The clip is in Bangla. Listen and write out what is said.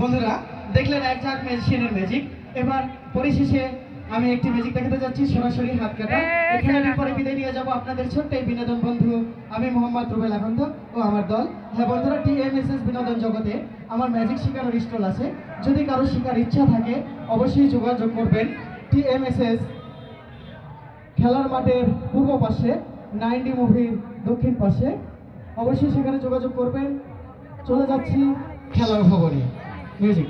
বন্ধুরা দেখলেন এক ঝাঁক ম্যাজিশিয়ানের ম্যাজিক। এবার পরিশেষে আমি একটি ম্যাজিক দেখাতে যাচ্ছি, সরাসরি হাত কাটা। এখানে পরে বিদায় নিয়ে যাবো আপনাদের ছোট্ট এই বিনোদন বন্ধু আমি মোহাম্মদ রুবেল আকন্দ ও আমার দল। হ্যাঁ বন্ধুরা, TMSS বিনোদন জগতে আমার ম্যাজিক শেখানোর স্টল আছে। যদি কারো শেখার ইচ্ছা থাকে অবশ্যই যোগাযোগ করবেন। TMSS খেলার মাঠের পূর্ব পাশে, 90 মুভির দক্ষিণ পাশে। অবশ্যই সেখানে যোগাযোগ করবেন। চলে যাচ্ছি খেলার খবরে। মিউজিক।